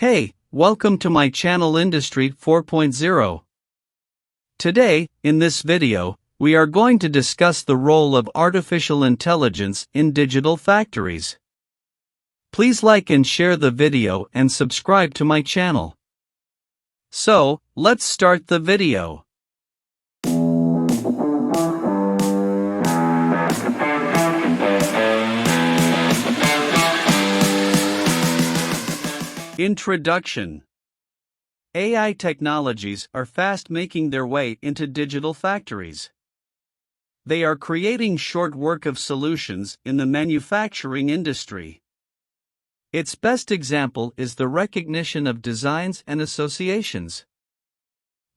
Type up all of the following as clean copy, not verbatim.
Hey, welcome to my channel Industry 4.0. Today, in this video, we are going to discuss the role of artificial intelligence in digital factories. Please like and share the video and subscribe to my channel. So, let's start the video. Introduction. AI technologies are fast making their way into digital factories. They are creating short work of solutions in the manufacturing industry. Its best example is the recognition of designs and associations.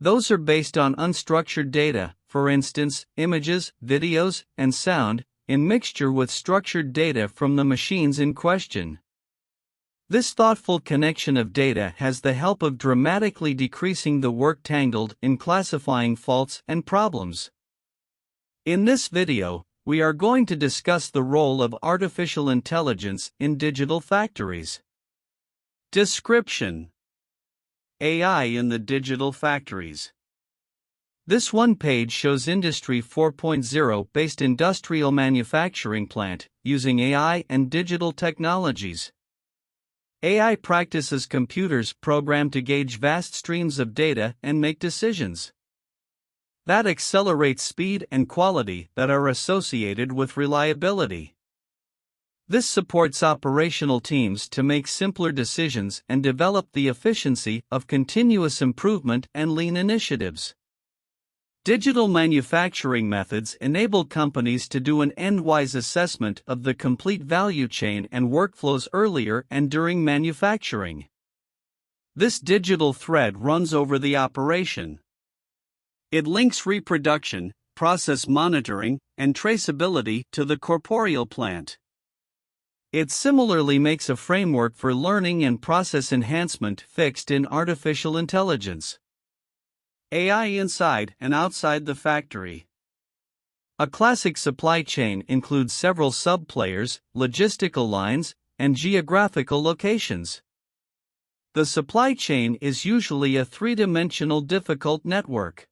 Those are based on unstructured data, for instance, images, videos, and sound, in mixture with structured data from the machines in question. This thoughtful connection of data has the help of dramatically decreasing the work tangled in classifying faults and problems. In this video, we are going to discuss the role of artificial intelligence in digital factories. Description: AI in the digital factories. This one page shows Industry 4.0 based industrial manufacturing plant using AI and digital technologies. AI practices computers programmed to gauge vast streams of data and make decisions. That accelerates speed and quality that are associated with reliability. This supports operational teams to make simpler decisions and develop the efficiency of continuous improvement and lean initiatives. Digital manufacturing methods enable companies to do an end-wise assessment of the complete value chain and workflows earlier and during manufacturing. This digital thread runs over the operation. It links reproduction, process monitoring, and traceability to the corporeal plant. It similarly makes a framework for learning and process enhancement fixed in artificial intelligence. AI inside and outside the factory. A classic supply chain includes several sub-players, logistical lines, and geographical locations. The supply chain is usually a three-dimensional difficult network.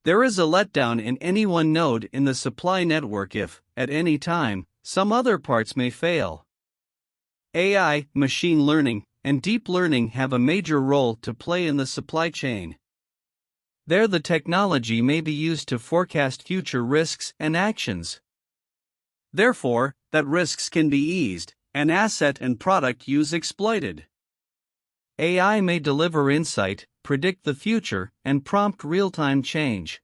There is a letdown in any one node in the supply network if, at any time, some other parts may fail. AI, machine learning, and deep learning have a major role to play in the supply chain. There, the technology may be used to forecast future risks and actions. Therefore, that risks can be eased, and asset and product use exploited. AI may deliver insight, predict the future, and prompt real-time change.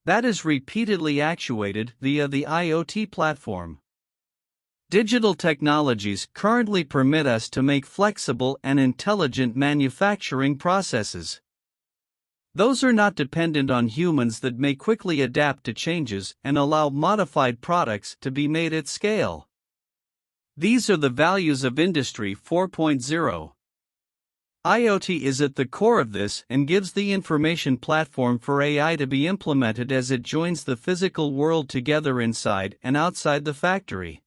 That is repeatedly actuated via the IoT platform. Digital technologies currently permit us to make flexible and intelligent manufacturing processes. Those are not dependent on humans that may quickly adapt to changes and allow modified products to be made at scale. These are the values of Industry 4.0. IoT is at the core of this and gives the information platform for AI to be implemented as it joins the physical world together inside and outside the factory.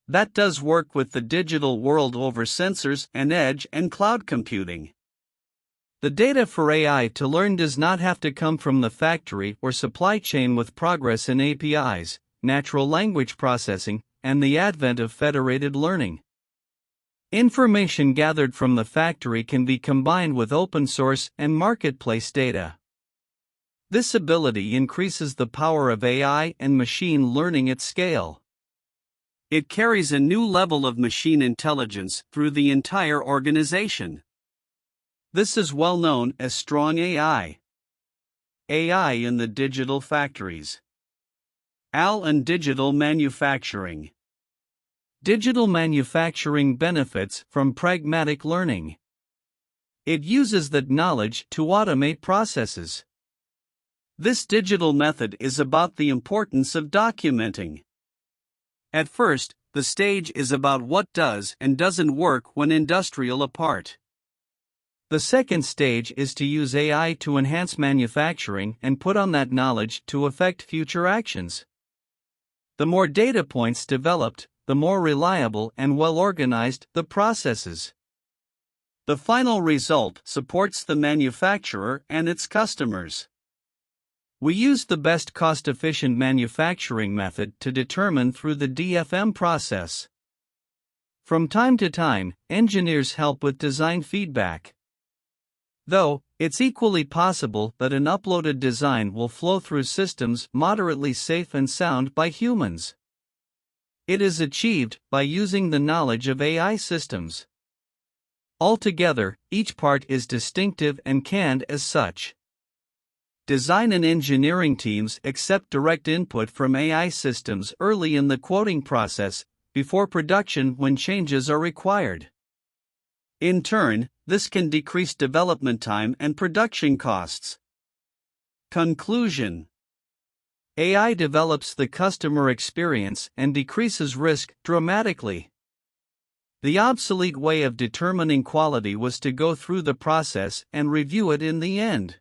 That does work with the digital world over sensors and edge and cloud computing. The data for AI to learn does not have to come from the factory or supply chain with progress in APIs, natural language processing, and the advent of federated learning. Information gathered from the factory can be combined with open source and marketplace data. This ability increases the power of AI and machine learning at scale. It carries a new level of machine intelligence through the entire organization. This is well known as strong AI. AI in the digital factories. AI and digital manufacturing. Digital manufacturing benefits from pragmatic learning. It uses that knowledge to automate processes. This digital method is about the importance of documenting. At first, the stage is about what does and doesn't work when industrial apart. The second stage is to use AI to enhance manufacturing and put on that knowledge to affect future actions. The more data points developed, the more reliable and well-organized the processes. The final result supports the manufacturer and its customers. We used the best cost-efficient manufacturing method to determine through the DFM process. From time to time, engineers help with design feedback. Though, it's equally possible that an uploaded design will flow through systems moderately safe and sound by humans. It is achieved by using the knowledge of AI systems. Altogether, each part is distinctive and canned as such. Design and engineering teams accept direct input from AI systems early in the quoting process, before production when changes are required. In turn, this can decrease development time and production costs. Conclusion: AI develops the customer experience and decreases risk dramatically. The obsolete way of determining quality was to go through the process and review it in the end.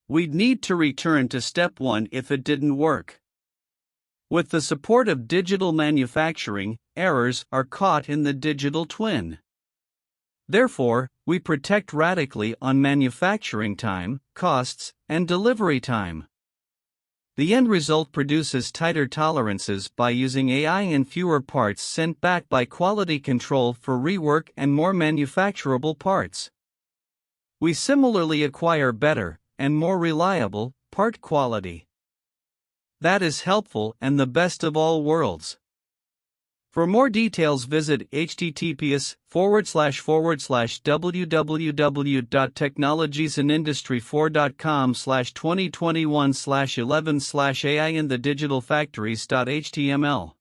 We'd need to return to step 1 if it didn't work. With the support of digital manufacturing, errors are caught in the digital twin. Therefore, we protect radically on manufacturing time, costs, and delivery time. The end result produces tighter tolerances by using AI and fewer parts sent back by quality control for rework and more manufacturable parts. We similarly acquire better and more reliable part quality. That is helpful and the best of all worlds. For more details, visit https://www.technologiesandindustry4.com/2021/11/AI in the digital factories.html